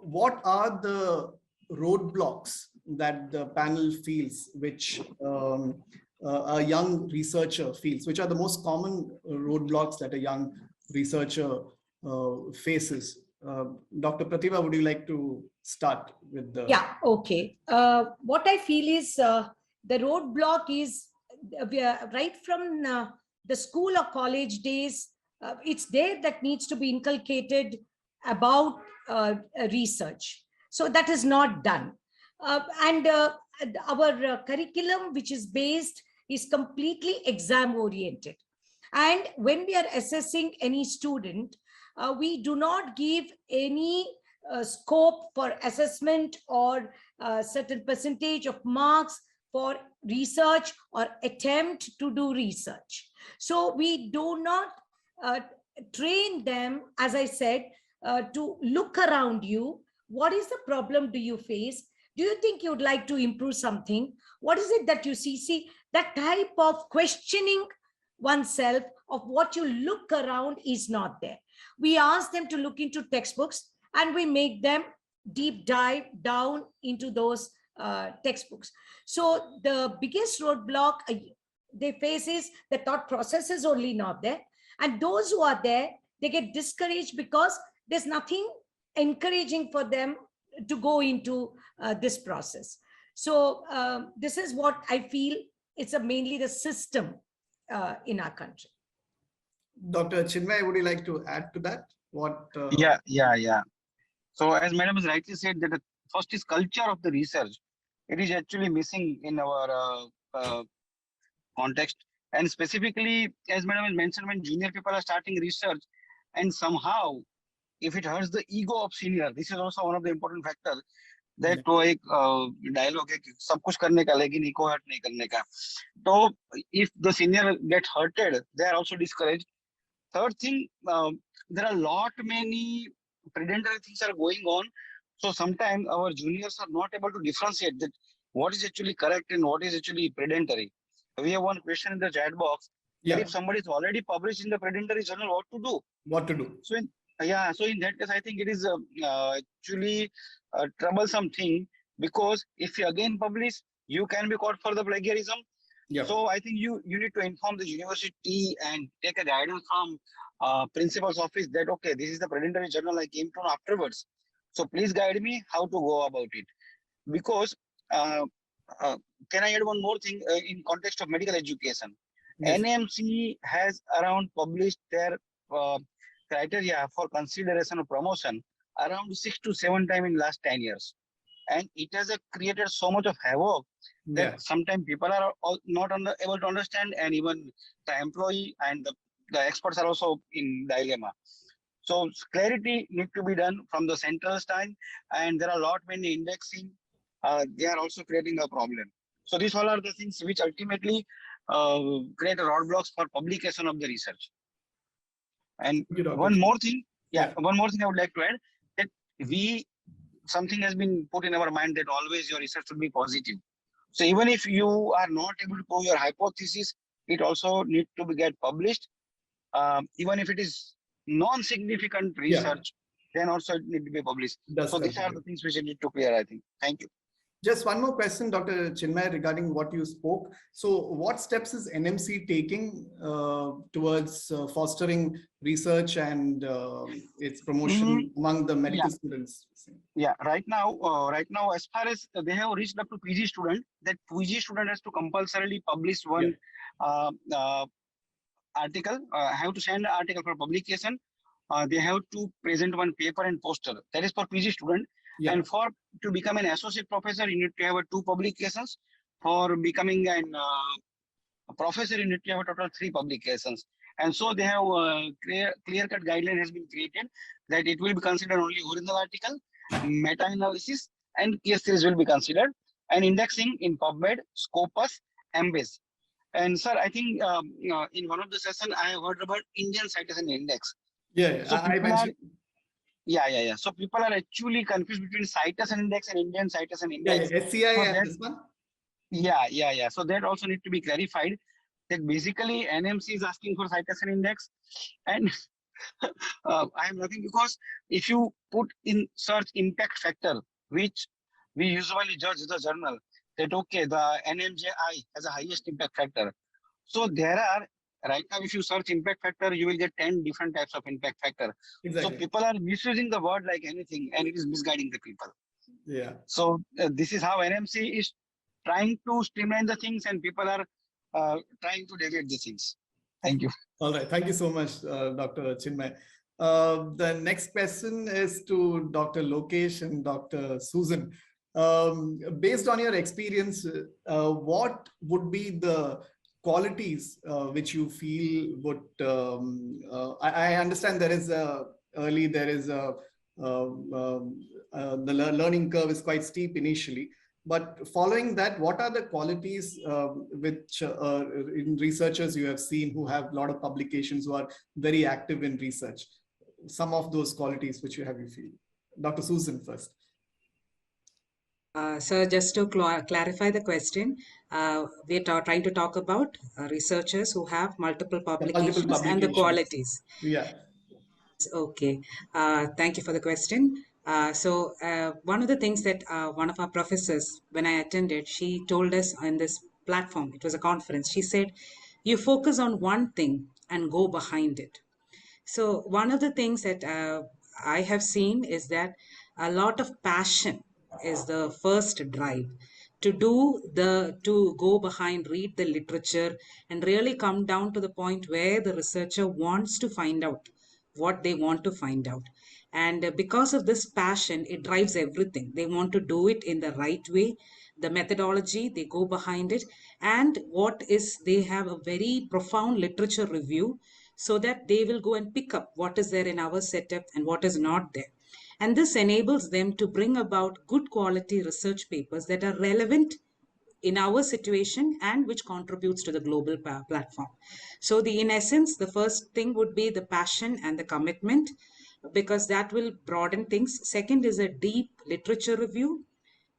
what are the roadblocks that the panel feels, which a young researcher feels, which are the most common roadblocks that a young researcher faces? Dr. Pratibha, would you like to start with the... Yeah, okay. What I feel is the roadblock is right from the school or college days, it's there that needs to be inculcated about research. So that is not done. And our curriculum, which is based, is completely exam oriented. And when we are assessing any student, we do not give any scope for assessment or certain percentage of marks for research or attempt to do research. So we do not train them, as I said, to look around you. What is the problem do you face? Do you think you'd like to improve something? What is it that you see? See, that type of questioning oneself of what you look around is not there. We ask them to look into textbooks and we make them deep dive down into those textbooks. So the biggest roadblock they face is the thought process is only not there. And those who are there, they get discouraged because there's nothing encouraging for them to go into this process. So this is what I feel it's mainly the system in our country. Dr. Chinmay, would you like to add to that? What? Yeah. So as Madam has rightly said, that the first is culture of the research. It is actually missing in our context. And specifically, as Madam has mentioned, when junior people are starting research, and somehow, if it hurts the ego of senior, this is also one of the important factors. That तो एक dialogue है कि सब कुछ करने का लेकिन ego hurt नहीं करने का. So if the senior get hurted, they are also discouraged. Third thing, there are many predatory things are going on. So sometimes our juniors are not able to differentiate that what is actually correct and what is actually predatory. We have one question in the chat box. Yeah. If somebody is already published in the predatory journal, what to do? What to do? So in that case, I think it is actually a troublesome thing, because if you again publish, you can be caught for the plagiarism. Yeah. So I think you need to inform the university and take a guidance from principal's office that, okay, this is the predatory journal I came to know afterwards. So please guide me how to go about it. Because can I add one more thing in context of medical education? Yes. NMC has around published their criteria for consideration of promotion around 6 to 7 times in last 10 years. And it has created so much of havoc that sometimes people are not able to understand, and even the employee and the experts are also in dilemma. So clarity needs to be done from the central stand, and there are many indexing. They are also creating a problem. So these all are the things which ultimately create roadblocks for publication of the research. And one more thing I would like to add, that something has been put in our mind that always your research should be positive. So even if you are not able to prove your hypothesis, it also needs to get published. Even if it is non-significant research, then also it needs to be published. So these are the things which you need to clear, I think. Thank you. Just one more question, Dr. Chinmay, regarding what you spoke. So what steps is NMC taking towards fostering research and its promotion among the medical students? Yeah, right now, as far as they have reached up to PG student, that PG student has to compulsorily publish one article, have to send an article for publication. They have to present one paper and poster. That is for PG student. Yeah. And to become an associate professor, you need to have 2 publications. For becoming a professor, you need to have a total 3 publications. And so they have clear-cut guideline has been created that it will be considered only original article, meta-analysis, and case series will be considered, and indexing in PubMed, Scopus, Embase. And sir, I think in one of the sessions I have heard about Indian Citation Index. So I mentioned. So people are actually confused between citation index and Indian citation index. SCI and this one. So that also need to be clarified. That basically NMC is asking for citation index, and I am laughing because if you put in search impact factor, which we usually judge the journal, that okay, the NMJI has a highest impact factor. So there are, right now, if you search impact factor, you will get 10 different types of impact factor. Exactly. So people are misusing the word like anything, and it is misguiding the people. Yeah. So this is how NMC is trying to streamline the things, and people are trying to deviate the things. Thank you. All right. Thank you so much, Dr. Chinmay. The next question is to Dr. Lokesh and Dr. Susan. Based on your experience, what would be the qualities which you feel would, I understand there is the learning curve is quite steep initially. But following that, what are the qualities which in researchers you have seen who have a lot of publications, who are very active in research? Some of those qualities which you feel. Dr. Susan first. So just to clarify the question, we are trying to talk about researchers who have multiple publications and the qualities. Yeah. Okay. Thank you for the question. So one of the things that one of our professors, when I attended, she told us on this platform, it was a conference, she said, you focus on one thing and go behind it. So one of the things that I have seen is that a lot of passion is the first drive to go behind, read the literature, and really come down to the point where the researcher wants to find out what they want to find out. And because of this passion, it drives everything. They want to do it in the right way, the methodology, they go behind it, and they have a very profound literature review, so that they will go and pick up what is there in our setup and what is not there. And this enables them to bring about good quality research papers that are relevant in our situation and which contributes to the global platform. So in essence, the first thing would be the passion and the commitment, because that will broaden things. Second is a deep literature review.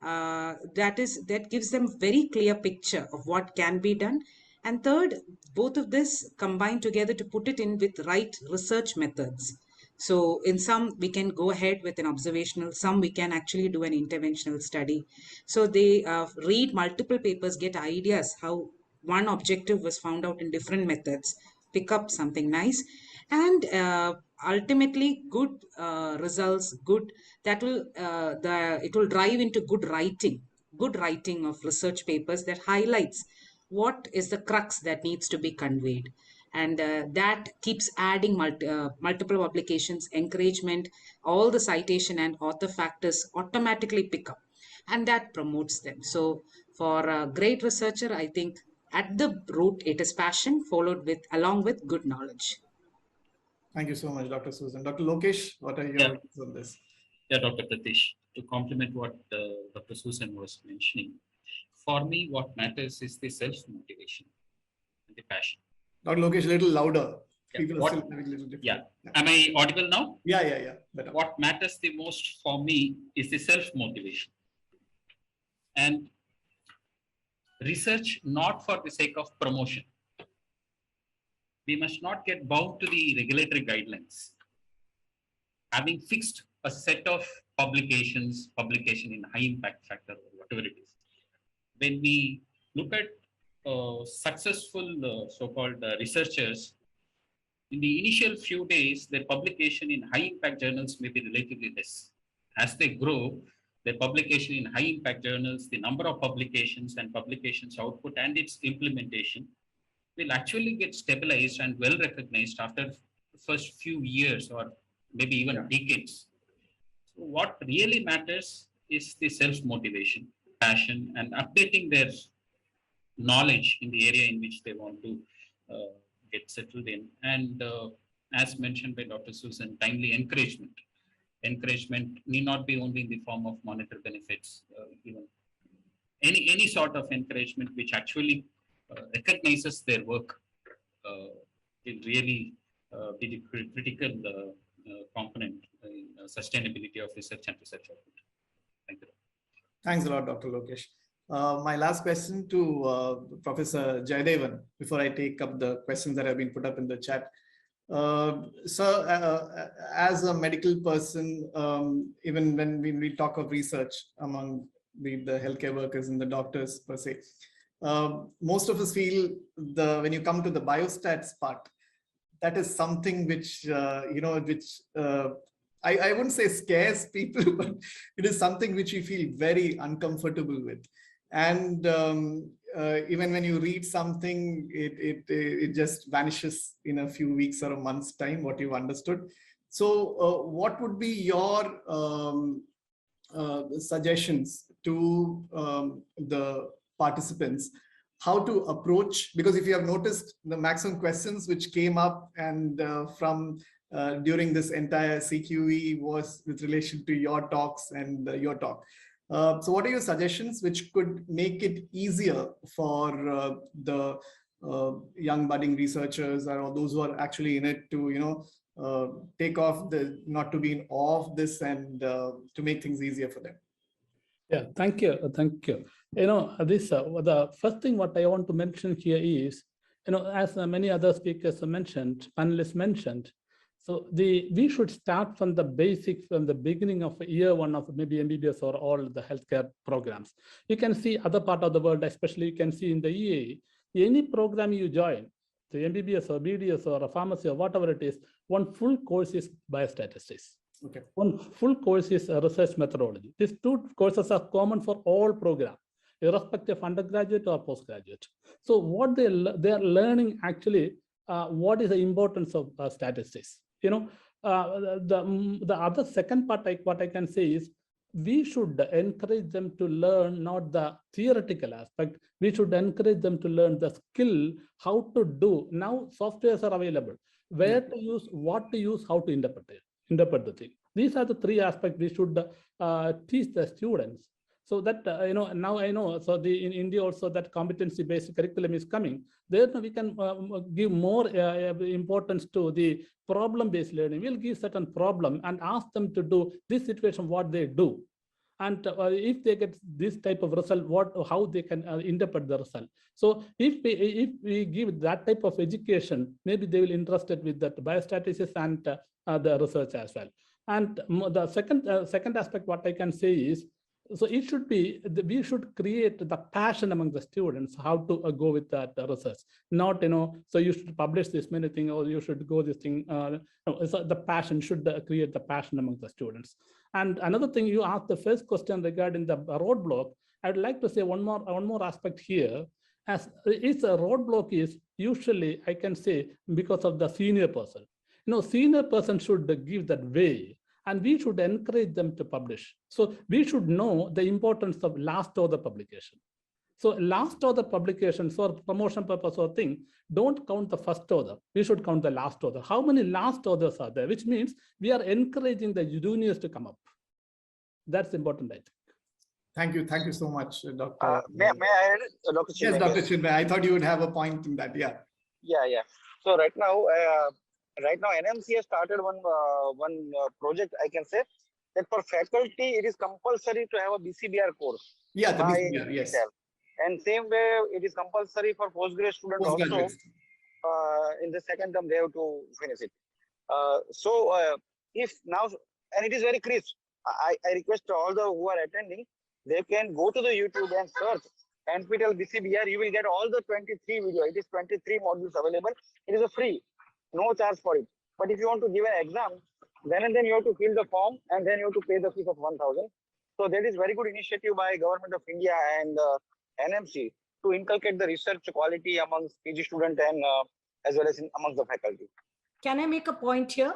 That gives them very clear picture of what can be done. And third, both of this combine together to put it in with right research methods. So in some, we can go ahead with an observational, some we can actually do an interventional study. So they read multiple papers, get ideas how one objective was found out in different methods, pick up something nice, and ultimately good results, it will drive into good writing of research papers that highlights what is the crux that needs to be conveyed. And that keeps adding multiple publications, encouragement, all the citation and author factors automatically pick up, and that promotes them. So for a great researcher, I think at the root, it is passion along with good knowledge. Thank you so much, Dr. Susan. Dr. Lokesh, what are your views on this? Yeah, Dr. Prateesh, to complement what Dr. Susan was mentioning, for me, what matters is the self-motivation and the passion. Dr. Lokesh, a little louder. Yeah. People are still having a little different. Yeah. Am I audible now? Yeah. Better. What matters the most for me is the self-motivation. And research not for the sake of promotion. We must not get bound to the regulatory guidelines. Having fixed a set of publication in high impact factor or whatever it is. When we look at successful so-called researchers, in the initial few days, their publication in high impact journals may be relatively less. As they grow, their publication in high impact journals, the number of publications and publications output and its implementation will actually get stabilized and well recognized after the first few years or maybe even decades. So what really matters is the self-motivation, passion, and updating their knowledge in the area in which they want to get settled in. And as mentioned by Dr. Susan, timely encouragement. Encouragement need not be only in the form of monetary benefits, even any sort of encouragement which actually recognizes their work will really be the critical component in sustainability of research and research output. Thank you. Thanks a lot, Dr. Lokesh. My last question to Professor Jayadevan, before I take up the questions that have been put up in the chat. As a medical person, even when we talk of research among the healthcare workers and the doctors per se, most of us feel when you come to the biostats part, that is something which I wouldn't say scares people, but it is something which we feel very uncomfortable with. And even when you read something, it just vanishes in a few weeks or a month's time, what you've understood. So what would be your suggestions to the participants, how to approach? Because if you have noticed, the maximum questions which came up and from during this entire CQE was with relation to your talks and your talk. So what are your suggestions which could make it easier for the young budding researchers or those who are actually in it to, take off not to be in awe of this and to make things easier for them? Yeah, thank you. Thank you. The first thing what I want to mention here is, as many other speakers mentioned, panelists mentioned, so we should start from the basics, from the beginning of year one of maybe MBBS or all the healthcare programs. You can see other part of the world, especially you can see in the EAE, any program you join, the MBBS or BDS or a pharmacy or whatever it is, one full course is biostatistics. Okay. One full course is research methodology. These two courses are common for all programs, irrespective of undergraduate or postgraduate. So what they are learning actually, what is the importance of statistics? The other second part, what I can say is, we should encourage them to learn not the theoretical aspect. We should encourage them to learn the skill, how to do. Now softwares are available, where to use, what to use, how to interpret the thing. These are the three aspects we should teach the students. So that, now I know, so in India also that competency-based curriculum is coming. There we can give more importance to the problem-based learning. We'll give certain problem and ask them to do this situation, what they do. And if they get this type of result, how they can interpret the result. So if we give that type of education, maybe they will be interested with that biostatistics and the research as well. And the second aspect, what I can say is, so it should be, we should create the passion among the students, how to go with that research. Not, so you should publish this many things or you should go this thing. No, so the passion should create the passion among the students. And another thing, you asked the first question regarding the roadblock. I'd like to say one more aspect here. As it's a roadblock is usually, I can say, because of the senior person. Senior person should give that way. And we should encourage them to publish. So we should know the importance of last author publication. So last author publications for promotion purpose or thing, don't count the first author. We should count the last author. How many last authors are there? Which means we are encouraging the juniors to come up. That's important, I think. Thank you. Thank you so much, Dr. May I add, Dr. Chinmay? Yes, Dr. Chinmay. I thought you would have a point in that. Yeah. Yeah. So right now, NMC has started one project. I can say that for faculty, it is compulsory to have a BCBR course. Yeah, the BCBR, yes. And same way, it is compulsory for postgraduate students also. In the second term, they have to finish it. If now, and it is very crisp. I request all the who are attending, they can go to the YouTube and search NPTEL BCBR. You will get all the 23 video. It is 23 modules available. It is a free. No charge for it. But if you want to give an exam, then you have to fill the form and then you have to pay the fees of 1,000. So that is very good initiative by Government of India and NMC to inculcate the research quality amongst PG student and as well as amongst the faculty. Can I make a point here?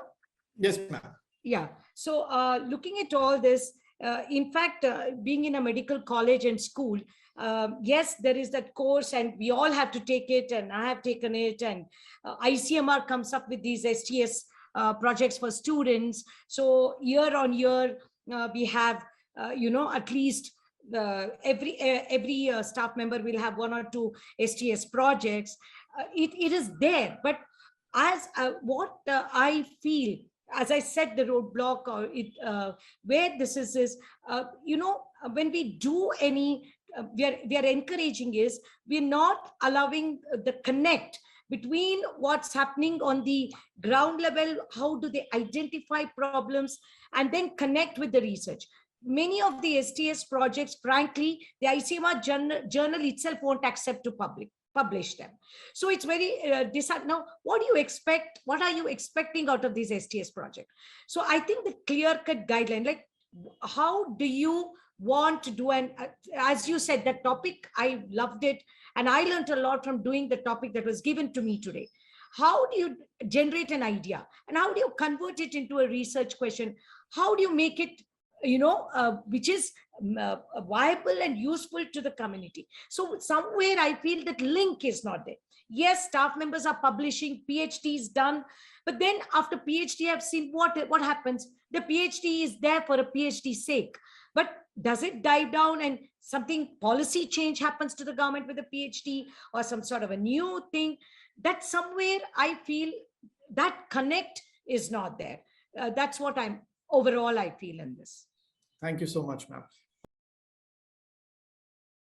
Yes, ma'am. Yeah. So looking at all this, in fact, being in a medical college and school, yes, there is that course and we all have to take it, and I have taken it, and ICMR comes up with these STS projects for students. So year on year, we have, at least every staff member will have 1 or 2 STS projects. It is there, but as what I feel, as I said, the roadblock or where this is when we do any, we are encouraging is, we're not allowing the connect between what's happening on the ground level, how do they identify problems, and then connect with the research. Many of the STS projects, frankly, the ICMR journal itself won't accept to publish them. So it's very now, what do you expect? What are you expecting out of this STS project? So I think the clear-cut guideline, like how do you want to do, and as you said, that topic, I loved it, and I learned a lot from doing the topic that was given to me today. How do you generate an idea, and how do you convert it into a research question? How do you make it, which is viable and useful to the community? So somewhere I feel that link is not there. Yes, staff members are publishing, PhD is done, but then after PhD, I've seen what happens. The PhD is there for a PhD sake, but does it dive down and something policy change happens to the government with a PhD, or some sort of a new thing? That somewhere I feel that connect is not there. That's what overall I feel in this. Thank you so much, ma'am.